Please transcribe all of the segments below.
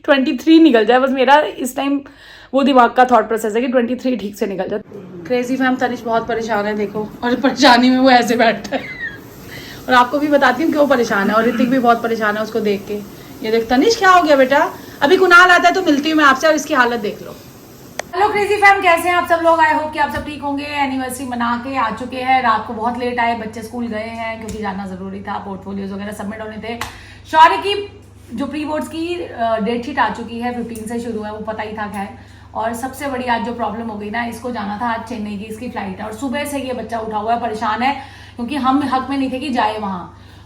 23 निकल जाए बस। मेरा इस टाइम वो दिमाग का थॉट प्रोसेस है कि 23 ठीक से निकल जाए। क्रेजी फैम, तनिष बहुत परेशान है देखो, और परेशानी में वो ऐसे बैठा है। और आपको भी बताती हूँ क्यों परेशान है, और ऋतिक भी बहुत परेशान है उसको देख के। ये देख तनिष, क्या हो गया बेटा? अभी कुणाल आता है तो मिलती हूँ मैं आपसे, और इसकी हालत देख लो। हेलो क्रेजी फैम, कैसे हैं आप सब लोग? आई होप कि आप सब ठीक होंगे। एनिवर्सरी मना के आ चुके हैं, रात को बहुत लेट आए, बच्चे स्कूल गए हैं क्योंकि जाना जरूरी था, पोर्टफोलियोज वगैरह सबमिट होने थे। शौर्य की जो प्री बोर्ड्स की डेट शीट आ चुकी है, 15 से शुरू है, वो पता ही था खैर। और सबसे बड़ी आज जो प्रॉब्लम हो गई ना, इसको जाना था आज चेन्नई की, इसकी फ्लाइट है, और सुबह से ये बच्चा उठा हुआ है, परेशान है, क्योंकि हम हक में नहीं थे कि जाए वहां,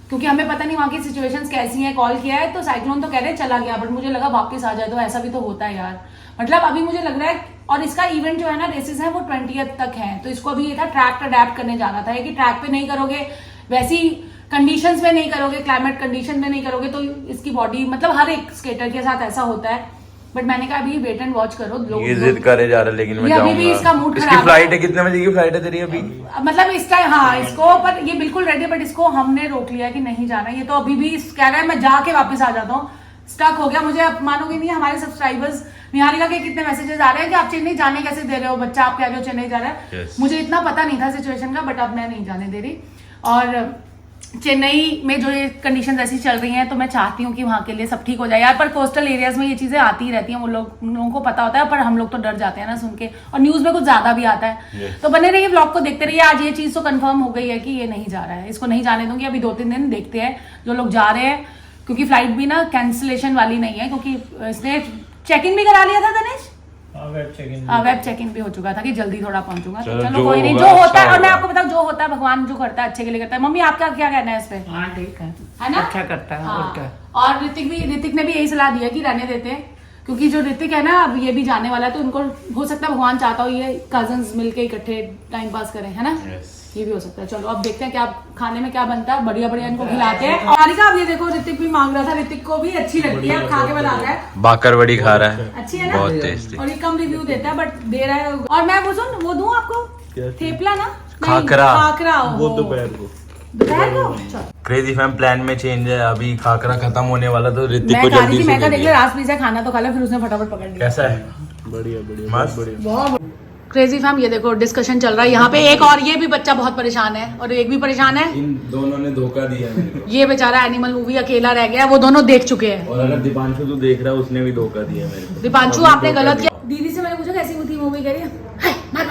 क्योंकि हमें पता नहीं वहां की सिचुएशंस कैसी हैं। कॉल किया है तो साइक्लोन तो कह रहे हैं चला गया, बट मुझे लगा वापस आ जाए, तो ऐसा भी तो होता है यार। मतलब अभी मुझे लग रहा है, और इसका इवेंट जो है ना, रेसेस है वो 20th तक है, तो इसको अभी ये था ट्रैक अडेप्ट करने जाना था, कि ट्रैक पे नहीं करोगे, वैसी कंडीशंस में नहीं करोगे, क्लाइमेट कंडीशन में नहीं करोगे, तो इसकी बॉडी, मतलब हर एक स्केटर के साथ ऐसा होता है। बट मैंने कहा अभी वेट एंड वॉच करो, लोग ये जिद करे जा रहा है, लेकिन मैं अभी भी इसका मूड खराब है। इसकी फ्लाइट है, कितने बजे की फ्लाइट है तेरी अभी? मतलब इस टाइम, हाँ इसको, पर ये बिल्कुल रेडी है, बट इसको हमने रोक लिया कि नहीं जाना। ये तो अभी भी कह रहा है मैं जाके वापस आ जाता हूँ, स्टक हो गया। मुझे अब मानोगे नहीं, हमारे सब्सक्राइबर्स निहारिका के कितने मैसेजेस आ रहे हैं कि आप चेन्नई जाने कैसे दे रहे हो, बच्चा आप कह रहे हो चेन्नई जा रहा है। मुझे इतना पता नहीं था सिचुएशन का, बट अब मैं नहीं जाने दे रही। और चेन्नई में जो ये कंडीशन ऐसी चल रही हैं, तो मैं चाहती हूँ कि वहाँ के लिए सब ठीक हो जाए यार। पर कोस्टल एरियाज में ये चीजें आती ही रहती हैं, उन लोगों को पता होता है, पर हम लोग तो डर जाते हैं ना सुन के, और न्यूज में कुछ ज्यादा भी आता है। तो बने रहिए, व्लॉग को देखते रहिए। आज ये चीज तो कंफर्म हो गई है कि ये नहीं जा रहा है, इसको नहीं जाने दूंगी। अभी 2-3 दिन देखते हैं जो लोग जा रहे हैं, क्योंकि फ्लाइट भी ना कैंसिलेशन वाली नहीं है, क्योंकि इसने चेक इन भी करा लिया था तनिष, वेब चेक इन भी हो चुका था कि जल्दी थोड़ा पहुंचूंगा। तो चलो कोई नहीं, जो होता है, और मैं आपको बताऊं, जो होता है भगवान जो करता है अच्छे के लिए करता है। मम्मी आपका क्या कहना है इस पे? हाँ ठीक है ना, अच्छा करता है। हाँ। और ऋतिक ने भी यही सलाह दी है कि रहने देते हैं, क्योंकि जो ऋतिक है ना, अब ये भी जाने वाला है, तो उनको हो सकता है भगवान चाहता हो ये कजन्स मिलके इकट्ठे टाइम पास करें, है ना? ये भी हो सकता है। चलो अब देखते हैं क्या खाने में क्या बनता है, बढ़िया बढ़िया इनको खिलाते हैं। और निहारिका, अब ये देखो ऋतिक भी मांग रहा था, ऋतिक को भी अच्छी लगती है, अब खा के बता रहा है बाकर बड़ी खा रहा है, अच्छी है ना, बहुत टेस्टी। और ये कम रिव्यू देता है, बट दे रहा है। और मैं वो दूं आपको थेपला ना, खाकरा, वो दोपहर को क्रेजी फैम प्लान में चेंज है, अभी खाकरा खत्म होने वाला, तो ऋतिक को जल्दी से मैं देख ले, रास पिज्जा खाना तो खा ले, फिर उसने फटाफट पकड़ लिया। कैसा है? बढ़िया मस्त, बढ़िया। क्रेजी फैम, ये देखो डिस्कशन चल रहा है यहाँ पे एक, और ये भी बच्चा बहुत परेशान है, और एक भी परेशान है। इन दोनों ने धोखा दिया मेरे को। ये बेचारा एनिमल मूवी अकेला रह गया, वो दोनों देख चुके हैं। और अगर दीपांशु तू देख रहा है, उसने भी धोखा दिया मेरे को। दीपांशु आपने गलत किया। दीदी से मैंने पूछा कैसी थी मूवी, कह रही है मार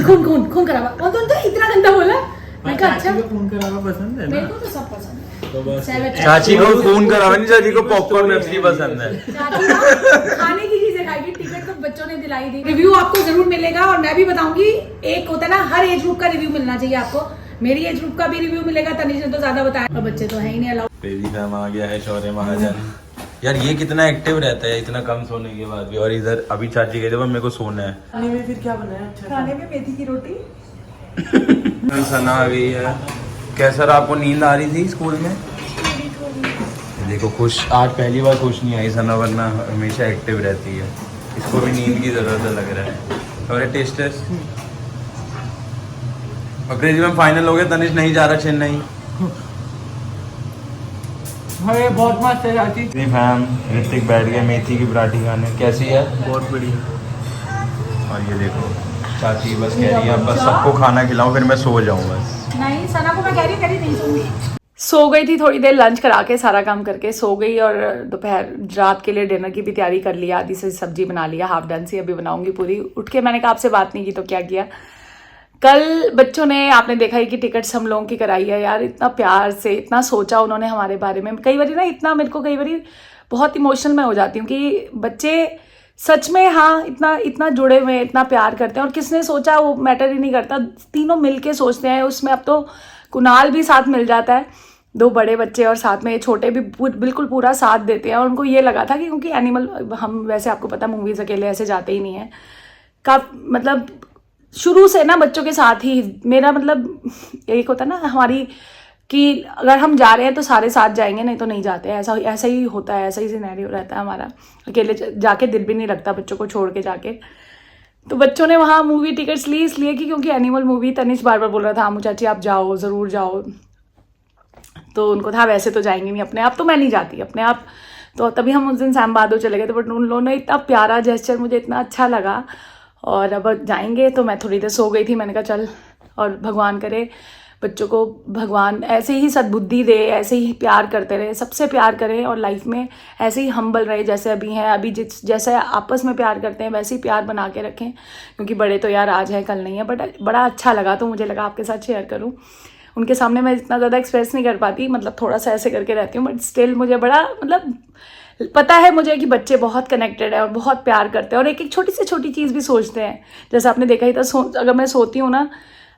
खून करावा, और तो इतना गंदा बोला। मैं कहा अच्छा, खून करावा पसंद है मेरे को तो सब पसंद है। चाची को खून करावा नहीं, चाची को पॉपकॉर्न वेब पसंद है। खाने की चीजें खाएगी, टिकट तो बच्चों ने दिलाई दी। रिव्यू आपको जरूर मिलेगा, और मैं भी बताऊंगी, एक होता है ना, हर एज ग्रुप का रिव्यू मिलना चाहिए आपको। मेरी एज ग्रुप का भी रिव्यू मिलेगा, तनिष ने तो ज्यादा बताया, और बच्चे तो है ही नहीं अलाउड। क्रेजी फैम आ गया है, शौर्य महाजन यार, ये कितना एक्टिव रहता है इतना कम सोने के बाद भी। और इधर अभी चाची कहते मेरे को सोना है। खाने में फिर क्या बनाया? अच्छा खाने में मेथी की रोटी। सना आ गई है। कैसा रहा, आपको नींद आ रही थी स्कूल में? देखो खुश, आज पहली बार खुश नहीं आई सना, वरना हमेशा एक्टिव रहती है। इसको भी नींद की जरूरत है लग रहा है। और टेस्ट और क्रेजी में फाइनल हो गया, तनिष नहीं जा रहा चेन्नई। अरे बहुत मस्त है चाची। फैम ऋतिक बैठ गया मेथी की पराठी खाने, कैसी है? बहुत बढ़िया। और ये देखो चाची बस कह रही है बस सबको खाना खिलाऊं, फिर मैं सो जाऊं बस। नहीं, सना को मैं कह रही नहीं सोऊंगी। सो गई थी, थोड़ी देर लंच करा के सारा काम करके सो गई, और दोपहर रात के लिए डिनर की भी तैयारी कर लिया, आधी से सब्जी बना लिया, हाफ डन सी, अभी बनाऊंगी पूरी। उठ के मैंने कहा आपसे बात नहीं की तो क्या किया। कल बच्चों ने, आपने देखा ही कि टिकट्स हम लोगों की कराई है यार, इतना प्यार से, इतना सोचा उन्होंने हमारे बारे में। कई बार ना इतना मेरे को, कई बार बहुत इमोशनल मैं हो जाती हूँ कि बच्चे सच में, हाँ इतना जुड़े हुए, इतना प्यार करते हैं, और किसने सोचा वो मैटर ही नहीं करता, तीनों मिलके सोचते हैं। उसमें अब तो कुणाल भी साथ मिल जाता है, 2 बड़े बच्चे और साथ में छोटे भी बिल्कुल पूरा साथ देते हैं। और उनको ये लगा था कि क्योंकि एनिमल, हम वैसे आपको पता मूवीज अकेले ऐसे जाते ही नहीं है, का मतलब शुरू से ना बच्चों के साथ ही मेरा, मतलब एक होता है ना हमारी, कि अगर हम जा रहे हैं तो सारे साथ जाएंगे, नहीं तो नहीं जाते। ऐसा ही होता है, ऐसा ही सिनेरियो रहता है हमारा। अकेले जाके दिल भी नहीं लगता बच्चों को छोड़ के जाके। तो बच्चों ने वहाँ मूवी टिकट्स ली इसलिए कि क्योंकि एनिमल मूवी, तनिष बार बार बोल रहा था आमू चाची आप जाओ, ज़रूर जाओ। तो उनको था वैसे तो जाएंगे नहीं अपने आप, तो मैं नहीं जाती अपने आप, तो तभी हम उस दिन सैम बहादुर चले गए थे, बट उन लोगों ने इतना प्यारा जेस्चर, मुझे इतना अच्छा लगा। और अब जाएंगे तो मैं थोड़ी देर सो गई थी, मैंने कहा चल, और भगवान करे बच्चों को भगवान ऐसे ही सद्बुद्धि दे, ऐसे ही प्यार करते रहे, सबसे प्यार करें और लाइफ में ऐसे ही हम्बल रहे जैसे अभी हैं। अभी जैसे आपस में प्यार करते हैं वैसे ही प्यार बना के रखें, क्योंकि बड़े तो यार आज है कल नहीं है। बट बड़ा अच्छा लगा तो मुझे लगा आपके साथ शेयर करूँ। उनके सामने मैं इतना ज़्यादा एक्सप्रेस नहीं कर पाती, मतलब थोड़ा सा ऐसे करके रहती हूँ, बट स्टिल मुझे बड़ा मतलब पता है मुझे कि बच्चे बहुत कनेक्टेड है और बहुत प्यार करते हैं और एक एक छोटी से छोटी चीज़ भी सोचते हैं। जैसे आपने देखा ही था, अगर मैं सोती हूँ ना,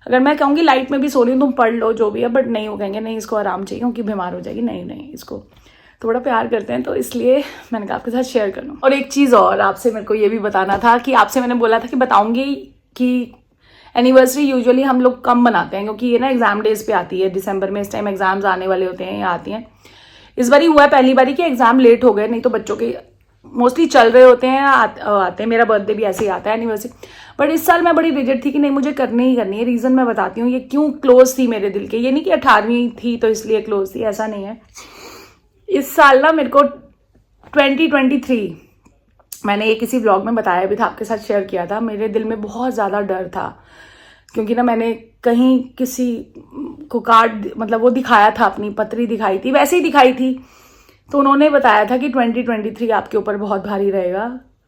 अगर मैं कहूँगी लाइट में भी सो रही हूँ तुम पढ़ लो जो भी है, बट नहीं, वो कहेंगे नहीं इसको आराम चाहिए क्योंकि बीमार हो जाएगी, नहीं इसको तो बड़ा प्यार करते हैं। तो इसलिए मैंने कहा आपके साथ शेयर कर लूँ। और एक चीज़ और आपसे मेरे को ये भी बताना था कि आपसे मैंने बोला था कि बताऊँगी कि एनिवर्सरी यूजुअली हम लोग कम मनाते हैं क्योंकि ये ना एग्जाम डेज पे आती है, दिसंबर में इस टाइम एग्जाम्स आने वाले होते हैं या आती हैं। इस बार हुआ है पहली बारी कि एग्जाम लेट हो गए, नहीं तो बच्चों के मोस्टली चल रहे होते हैं, आते हैं। मेरा बर्थडे भी ऐसे ही आता है एनिवर्सरी, बट इस साल मैं बड़ी रिजिड थी कि नहीं मुझे करनी ही करनी है। रीज़न मैं बताती हूँ ये क्यों क्लोज थी मेरे दिल के। ये नहीं कि 18वीं थी तो इसलिए क्लोज थी, ऐसा नहीं है। इस साल ना मेरे को 2023, मैंने ये किसी व्लॉग में बताया भी था, आपके साथ शेयर किया था, मेरे दिल में बहुत ज़्यादा डर था क्योंकि ना मैंने कहीं किसी को कार्ड मतलब वो दिखाया था, अपनी पत्री दिखाई थी, वैसे ही दिखाई थी, तो उन्होंने बताया था कि 2023 आपके ऊपर बहुत भारी रहेगा,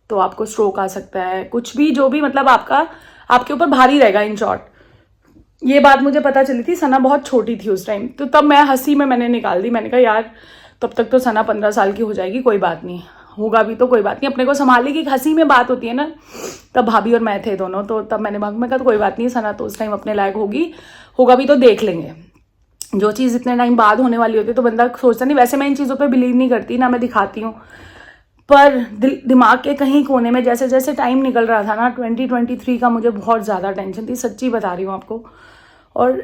तो आपको स्ट्रोक आ सकता है, कुछ भी जो भी मतलब आपके ऊपर भारी रहेगा। इन शॉर्ट ये बात मुझे पता चली थी, सना बहुत छोटी थी उस टाइम, तो तब मैं हंसी में मैंने निकाल दी। मैंने कहा यार तब तक तो सना 15 साल की हो जाएगी, कोई बात नहीं, होगा भी तो कोई बात नहीं, अपने को संभालेगी। हंसी में बात होती है ना, तब भाभी और मैं थे दोनों, तो तब मैंने कहा तो कोई बात नहीं, सना तो उस टाइम अपने लायक होगा भी तो देख लेंगे। जो चीज़ इतने टाइम बाद होने वाली होती है तो बंदा सोचता नहीं। वैसे मैं इन चीज़ों पे बिलीव नहीं करती ना, मैं दिखाती हूँ, पर दिमाग के कहीं कोने में जैसे जैसे टाइम निकल रहा था ना 2023 का, मुझे बहुत ज़्यादा टेंशन थी, सच्ची बता रही हूँ आपको। और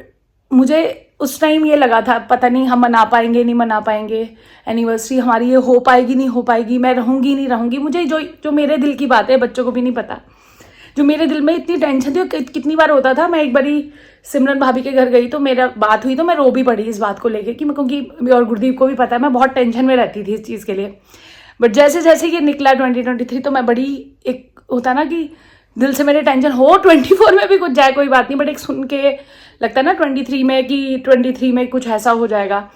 मुझे उस टाइम ये लगा था पता नहीं हम मना पाएंगे नहीं मना पाएंगे, एनिवर्सरी हमारी ये हो पाएगी नहीं हो पाएगी, मैं रहूँगी नहीं रहूँगी। मुझे जो मेरे दिल की बात है, बच्चों को भी नहीं पता, जो मेरे दिल में इतनी टेंशन थी। कितनी बार होता था, मैं एक बारी सिमरन भाभी के घर गई तो मेरा बात हुई तो मैं रो भी पड़ी इस बात को लेके कि मैं, क्योंकि और गुरदीप को भी पता है मैं बहुत टेंशन में रहती थी इस चीज़ के लिए। बट जैसे जैसे ये निकला 2023 तो मैं बड़ी, एक होता ना कि दिल से मेरे टेंशन हो 24 में भी कुछ जाए कोई बात नहीं, बट एक सुन के लगता है ना 23 में कि 23 में कुछ ऐसा हो जाएगा।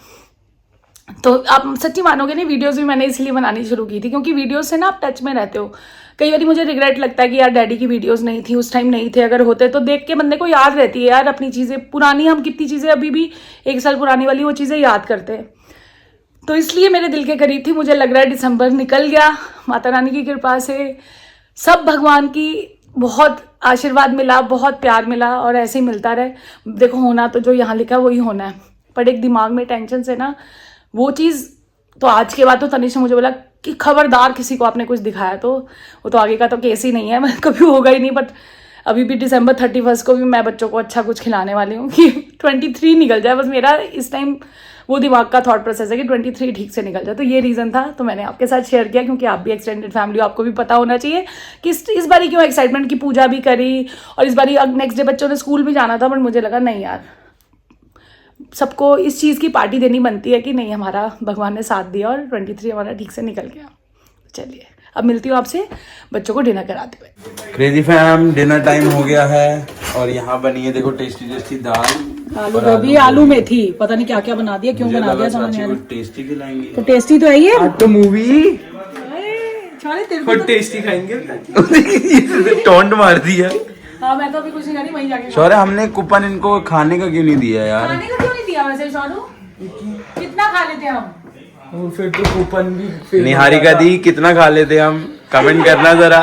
तो आप सच्ची मानोगे नहीं, वीडियोस भी मैंने इसलिए बनानी शुरू की थी क्योंकि वीडियोस से ना आप टच में रहते हो। कई बार मुझे रिग्रेट लगता है कि यार डैडी की वीडियोस नहीं थी उस टाइम, नहीं थे, अगर होते तो देख के बंदे को याद रहती है यार अपनी चीज़ें पुरानी। हम कितनी चीज़ें अभी भी 1 साल पुरानी वाली वो चीज़ें याद करते हैं, तो इसलिए मेरे दिल के करीब थी। मुझे लग रहा है दिसंबर निकल गया, माता रानी की कृपा से, सब भगवान की बहुत आशीर्वाद मिला, बहुत प्यार मिला और ऐसे ही मिलता रहे। देखो होना तो जो यहाँ लिखा है वही होना है, पर एक दिमाग में टेंशन से ना वो चीज़, तो आज के बाद तो तनिष ने मुझे बोला कि खबरदार किसी को आपने कुछ दिखाया तो वो तो आगे का तो केस ही नहीं है, मैं कभी होगा ही नहीं। बट अभी भी दिसंबर 31 को भी मैं बच्चों को अच्छा कुछ खिलाने वाली हूँ कि 23 निकल जाए, बस मेरा इस टाइम वो दिमाग का थॉट प्रोसेस है कि 23 ठीक से निकल जाए। तो ये रीज़न था, तो मैंने आपके साथ शेयर किया क्योंकि आप भी एक्सटेंडेड फैमिली हो, आपको भी पता होना चाहिए कि इस बारी क्यों एक्साइटमेंट की पूजा भी करी और इस बारी नेक्स्ट डे बच्चों ने स्कूल भी जाना था, बट मुझे लगा नहीं यार सबको इस चीज़ की पार्टी देनी बनती है कि नहीं हमारा भगवान ने साथ दिया और 23 हमारा ठीक से निकल गया। चलिए अब मिलती हूँ आपसे बच्चों को डिनर कराते हुए। क्रेजी फैम डिनर टाइम हो गया है और यहाँ बनी है देखो टेस्टी टेस्टी दाल, आलू गोभी, आलू मेथी, पता नहीं क्या क्या बना दिया, क्यों बना दिया समझ नहीं आ रहा। टेस्टी खिलाएंगे तो टेस्टी तो है ये, आज तो मूवी तो टेस्टी खाएंगे। टोंट मार दिया। हाँ मैं तो अभी कुछ नहीं करी, वहीं जाके शौर्य हमने कूपन इनको खाने का क्यों नहीं दिया यार? खाने का क्यों नहीं दिया वैसे शौरू, कितना खा लेते हम? फिर तो कूपन भी निहारिका दी कितना खा लेते हम, कमेंट करना जरा।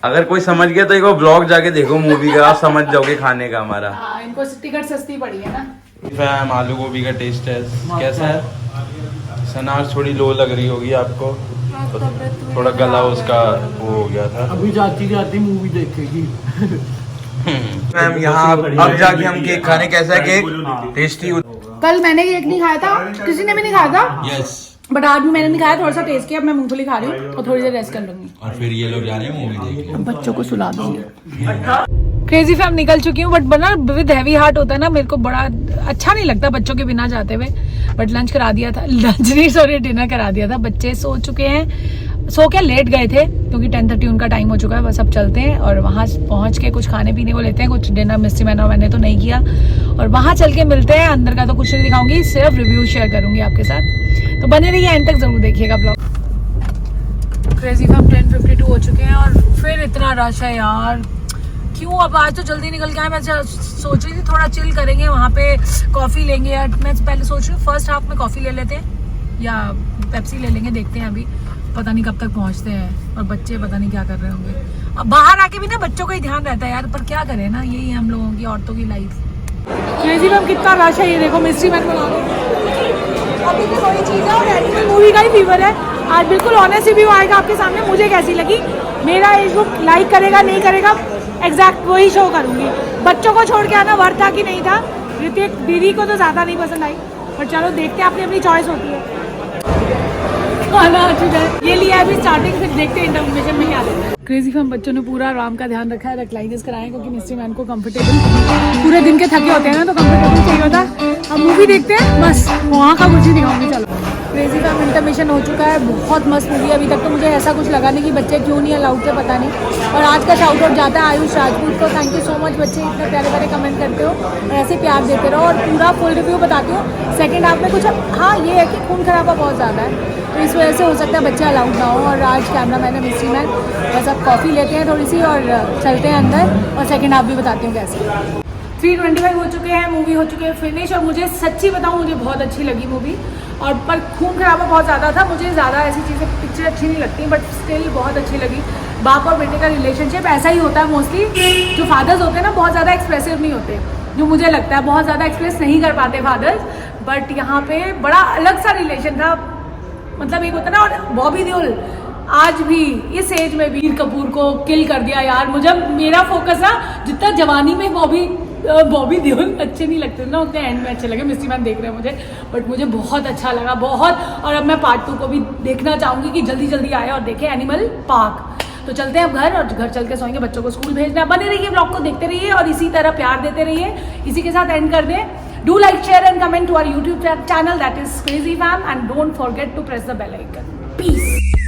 अगर कोई समझ गया तो एक ब्लॉग जाके देखो मूवी का, आप समझ जाओगे खाने का हमारा। हाँ, इनको टिकट सस्ती पड़ी है ना। फैम आलू गोभी का टेस्ट है कैसा है? सनार थोड़ी लो लग रही होगी आपको, तो थोड़ा गला उसका वो हो गया था। अभी जाती जाती मूवी देखेगी। मैम यहाँ अब जाके हम केक खाने, कैसा है केक? टेस्टी। कल मैंने केक नहीं खाया था, किसी ने भी नहीं खाया था। यस। बट आज भी मैंने नहीं खाया, थोड़ा सा टेस्ट किया। अब मैं मूंगफली खा रही हूँ और थोड़ी देर रेस्ट कर लूंगी और फिर ये लोग जा रहे हैं मूवी देखने। बच्चों को सुला दूंगी। क्रेजी फैम निकल चुकी हूँ, बट बना विद हैवी हार्ट होता है ना, मेरे को बड़ा अच्छा नहीं लगता बच्चों के बिना जाते हुए। बट लंच करा दिया था, लंच नहीं सॉरी डिनर करा दिया था। बच्चे सो चुके हैं, सो क्या लेट गए थे क्योंकि 10:30 उनका टाइम हो चुका है। बस अब चलते हैं और वहाँ पहुँच के कुछ खाने पीने को लेते हैं, कुछ डिनर मिस्टी मैंने और मैंने तो नहीं किया, और वहाँ चल के मिलते हैं। अंदर का तो कुछ नहीं दिखाऊंगी, सिर्फ रिव्यू शेयर करूंगी आपके साथ, तो बने रहिए एंड तक, जरूर देखिएगा ब्लॉग। क्रेजी फैम 10:52 हो चुके हैं और फिर इतना रश है यार, क्यों। अब आज तो जल्दी निकल के आए। मैं सोच रही थी थोड़ा चिल करेंगे, वहाँ पे कॉफ़ी लेंगे यार। मैं पहले सोच रही हूँ फर्स्ट हाफ में कॉफ़ी ले लेते हैं या पेप्सी ले लेंगे, देखते हैं अभी, पता नहीं कब तक पहुँचते हैं। और बच्चे पता नहीं क्या कर रहे होंगे। अब बाहर आके भी ना बच्चों का ही ध्यान रहता है यार, पर क्या करें ना, यही है हम लोगों की औरतों की लाइफ। क्रेजी फैम कितना रश है, ये देखो मिस्ट्री मैन बना लो। अभी भी वही चीज़ है और एनिमल मूवी का ही फीवर है। आज बिल्कुल ऑनेस्ट रिव्यू आएगा आपके सामने, मुझे कैसी लगी। मेरा एज ग्रुप लाइक करेगा नहीं करेगा एग्जैक्ट वही शो करूंगी। बच्चों को छोड़ के आना वर्थ था कि नहीं था, ऋतिक दीदी को तो ज़्यादा नहीं पसंद आई, पर चलो देखते हैं, अपनी अपनी चॉइस होती है। खाना आ चुका है, ये लिया अभी स्टार्टिंग, फिर देखते हैं इंटरमिशन में क्या लेते हैं। क्रेजी फैम बच्चों ने पूरा आराम का ध्यान रखा है, रिक्लाइनर्स कराए क्योंकि मिस्ट्री मैन को कंफर्टेबल, पूरे दिन के थके होते हैं ना तो कंफर्टेबल चाहिए होता है। हम मूवी देखते हैं, बस वहाँ का कुछ ही दिखाऊंगी। चलो क्रेजी फैम इंटरमिशन हो चुका है, बहुत मस्त मूवी। अभी तक तो मुझे ऐसा कुछ लगा नहीं कि बच्चे क्यों नहीं अलाउड थे, पता नहीं। और आज का शाउट आउट जाता है आयुष राजपूत को, थैंक यू सो मच बच्चे, इतने प्यारे प्यारे कमेंट करते हो और ऐसे प्यार देते रहो। और पूरा फुल रिव्यू बताती हूँ। सेकेंड हाफ में कुछ, हाँ ये है कि खून खराबा बहुत ज़्यादा है, तो इस वजह से हो सकता है बच्चे अलाउड ना हो। और आज कैमरा मैन है मिस्ट्री मैन, बस अब कॉफ़ी लेते हैं थोड़ी सी और चलते हैं अंदर, और सेकेंड हाफ भी बताती हूँ कैसे। 3:25 हो चुके हैं, मूवी हो चुकी है फिनिश। और मुझे सच्ची बताऊँ, मुझे बहुत अच्छी लगी मूवी, और पर खून खराबा बहुत ज़्यादा था। मुझे ज़्यादा ऐसी चीज़ें पिक्चर अच्छी नहीं लगती, बट स्टिल बहुत अच्छी लगी। बाप और बेटे का रिलेशनशिप ऐसा ही होता है मोस्टली। जो फादर्स होते हैं ना बहुत ज़्यादा एक्सप्रेसिव नहीं होते, जो मुझे लगता है बहुत ज़्यादा एक्सप्रेस नहीं कर पाते फादर्स, बट यहाँ पे बड़ा अलग सा रिलेशन था। मतलब एक होता ना, और बॉबी देओल आज भी इस एज में वीर कपूर को किल कर दिया यार। मुझे मेरा फोकस ना, जितना जवानी में बॉबी देओल अच्छे नहीं लगते ना, उतने एंड में अच्छे लगे। मिस्ट्री मैन देख रहे हैं मुझे, बट मुझे बहुत अच्छा लगा, बहुत। और अब मैं पार्ट 2 को भी देखना चाहूँगी कि जल्दी जल्दी आए और देखें एनिमल पार्क। तो चलते हैं अब घर, और घर चल के सोएंगे, बच्चों को स्कूल भेजना है। बने रहिए, ब्लॉग को देखते रहिए और इसी तरह प्यार देते रहिए। इसी के साथ एंड कर दें। Do like, share and comment to our YouTube channel, that is crazy fam, and don't forget to press the bell icon. Piece.